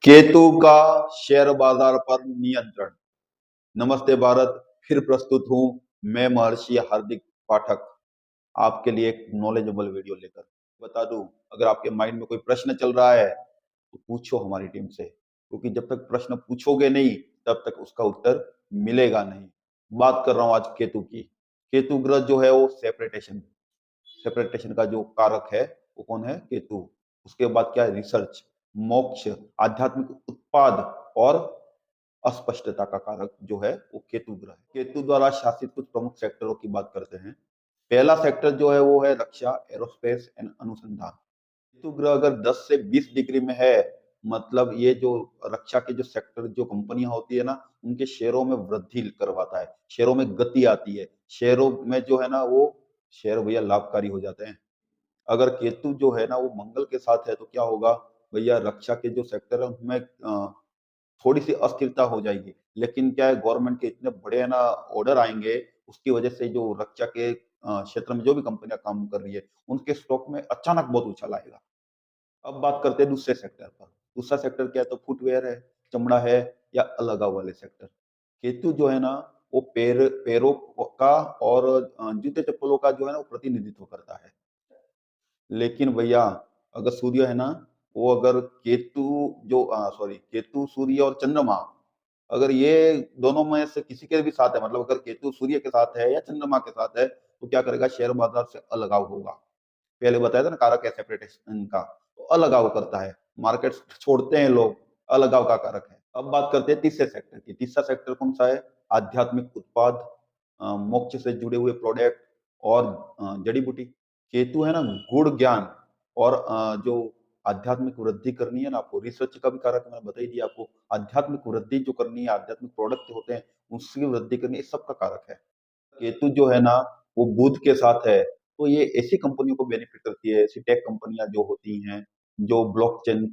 केतु का शेयर बाजार पर नियंत्रण। नमस्ते भारत, फिर प्रस्तुत हूं मैं महर्षि हार्दिक पाठक आपके लिए एक नॉलेजेबल वीडियो लेकर। बता दूं, अगर आपके माइंड में कोई प्रश्न चल रहा है तो पूछो हमारी टीम से, क्योंकि जब तक प्रश्न पूछोगे नहीं तब तक उसका उत्तर मिलेगा नहीं। बात कर रहा हूं आज केतु की। केतु ग्रह जो है वो सेपरेटेशन सेपरेटेशन का जो कारक है वो कौन है? केतु। उसके बाद क्या है? रिसर्च, मोक्ष, आध्यात्मिक उत्पाद और अस्पष्टता का कारक जो है वो केतु ग्रह है। केतु द्वारा शासित कुछ प्रमुख सेक्टरों की बात करते हैं। पहला सेक्टर जो है वो है रक्षा, एरोस्पेस एंड अनुसंधान। केतु ग्रह अगर 10 से 20 डिग्री में है, मतलब ये जो रक्षा के जो सेक्टर, जो कंपनियां होती है ना, उनके शेयरों में वृद्धि करवाता है, शेयरों में गति आती है, शेयरों में जो है ना वो शेयर भैया लाभकारी हो जाते हैं। अगर केतु जो है ना वो मंगल के साथ है तो क्या होगा भैया? रक्षा के जो सेक्टर है उनमें थोड़ी सी अस्थिरता हो जाएगी, लेकिन क्या है, गवर्नमेंट के इतने बड़े है ना ऑर्डर आएंगे, उसकी वजह से जो रक्षा के क्षेत्र में जो भी कंपनियां काम कर रही है उनके स्टॉक में अचानक बहुत उछाल आएगा। अब बात करते हैं दूसरे सेक्टर पर। दूसरा सेक्टर क्या है? तो फुटवेयर है, चमड़ा है या अलगाव वाले सेक्टर। केतु जो है ना वो पैरों का और जूते चप्पलों का जो है ना वो प्रतिनिधित्व करता है। लेकिन भैया अगर सूर्य है ना, वो अगर केतु जो सॉरी, केतु, सूर्य और चंद्रमा, अगर ये दोनों में से किसी के भी साथ है, मतलब अगर केतु सूर्य के साथ है या चंद्रमा के साथ है, तो क्या करेगा? शेयर बाजार से अलगाव होगा। पहले बताया था ना कारक है सेपरेटेशन का, तो अलगाव करता है, मार्केट छोड़ते हैं लोग, अलगाव का कारक है। अब बात करते हैं तीसरे सेक्टर की। तीसरा सेक्टर कौन सा है? आध्यात्मिक उत्पाद, मोक्ष से जुड़े हुए प्रोडक्ट और जड़ी बूटी। केतु है ना गुण ज्ञान और जो आध्यात्मिक वृद्धि करनी है ना आपको, रिसर्च का भी कारक मैंने बता ही दिया आपको। आध्यात्मिक वृद्धि जो करनी है, आध्यात्मिक प्रोडक्ट होते हैं उसकी वृद्धि करनी है, सबका कारक है। केतु जो है ना वो बुध के साथ है, तो ये ऐसी कंपनियों को बेनिफिट करती है, ऐसी टेक कंपनियां जो होती हैं, जो ब्लॉकचेन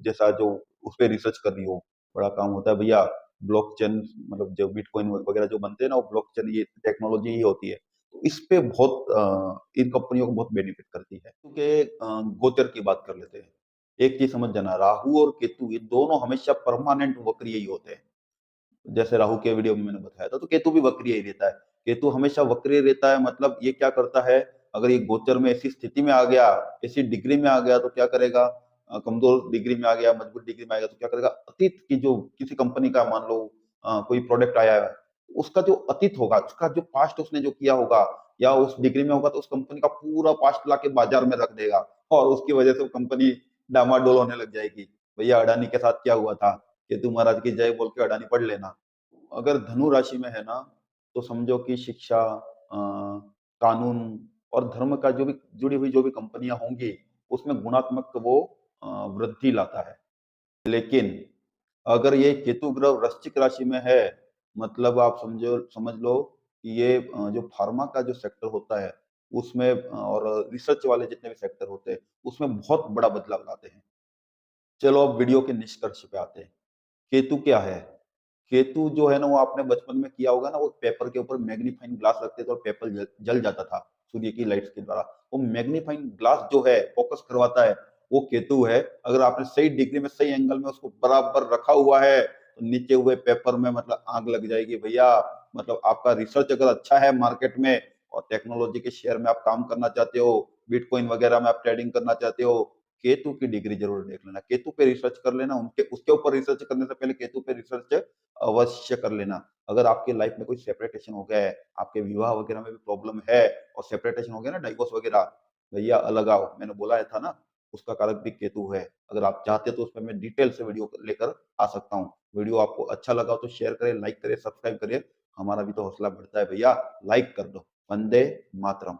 जैसा जो उस पर रिसर्च कर रही हो। बड़ा काम होता है भैया। ब्लॉकचेन मतलब जो बिटकॉइन वगैरह जो बनते हैं ना, वो ब्लॉकचेन ये टेक्नोलॉजी ही होती है। तो इस पे बहुत इन कंपनियों को बहुत बेनिफिट करती है। क्योंकि गोचर की बात कर लेते हैं। एक चीज समझ जाना, राहु और केतु ये दोनों हमेशा परमानेंट वक्रीय ही होते हैं। जैसे राहु के वीडियो में मैंने बताया था, तो केतु भी वक्रीय ही रहता है। केतु हमेशा वक्रीय रहता है, मतलब ये क्या करता है? अगर ये गोचर में ऐसी स्थिति में आ गया, ऐसी डिग्री में आ गया तो क्या करेगा? कमजोर डिग्री में आ गया, मजबूत डिग्री में आ गया तो क्या करेगा? अतीत की जो किसी कंपनी का मान लो कोई प्रोडक्ट आया है, उसका जो अतीत होगा, उसका जो पास्ट उसने जो किया होगा या उस डिग्री में होगा, तो उस कंपनी का पूरा पास्ट लाके बाजार में रख देगा और उसकी वजह से वो कंपनी डामाडोल होने लग जाएगी। भैया अडानी के साथ क्या हुआ था? केतु महाराज की जय बोल के अडानी पढ़ लेना। अगर धनु राशि में है ना, तो समझो कि शिक्षा, कानून और धर्म का जो भी जुड़ी हुई जो भी कंपनियां होंगी, उसमें गुणात्मक वो वृद्धि लाता है। लेकिन अगर ये केतु ग्रह वृश्चिक राशि में है, मतलब आप समझ लो कि ये जो फार्मा का जो सेक्टर होता है उसमें और रिसर्च वाले जितने भी सेक्टर होते हैं उसमें बहुत बड़ा बदलाव लाते हैं। चलो अब वीडियो के निष्कर्ष पे आते हैं। केतु क्या है? केतु जो है ना वो आपने बचपन में किया होगा ना, वो पेपर के ऊपर मैग्नीफाइंग ग्लास रखते थे और पेपर जल जाता था सूर्य की लाइट्स के द्वारा। वो मैग्नीफाइंग ग्लास जो है फोकस करवाता है, वो केतु है। अगर आपने सही डिग्री में, सही एंगल में उसको बराबर रखा हुआ है तो नीचे हुए पेपर में मतलब आग लग जाएगी भैया। मतलब आपका रिसर्च अगर अच्छा है मार्केट में और टेक्नोलॉजी के शेयर में आप काम करना चाहते हो, बिटकॉइन वगैरह में आप ट्रेडिंग करना चाहते हो, केतु की डिग्री जरूर देख लेना, केतु पे रिसर्च कर लेना। उनके उसके ऊपर रिसर्च करने से पहले केतु पे रिसर्च अवश्य कर लेना। अगर आपकी लाइफ में कोई सेपरेटेशन हो गया है, आपके विवाह वगैरह में भी प्रॉब्लम है और सेपरेटेशन हो गया ना, डाइवोर्स वगैरह, भैया अलग आओ, मैंने बोला था ना, उसका कारक भी केतु है। अगर आप चाहते हो तो उसमें मैं डिटेल से वीडियो लेकर आ सकता हूँ। वीडियो आपको अच्छा लगा तो शेयर करें, लाइक करें, सब्सक्राइब करिए। हमारा भी तो हौसला बढ़ता है भैया। लाइक कर दो। वंदे मातरम।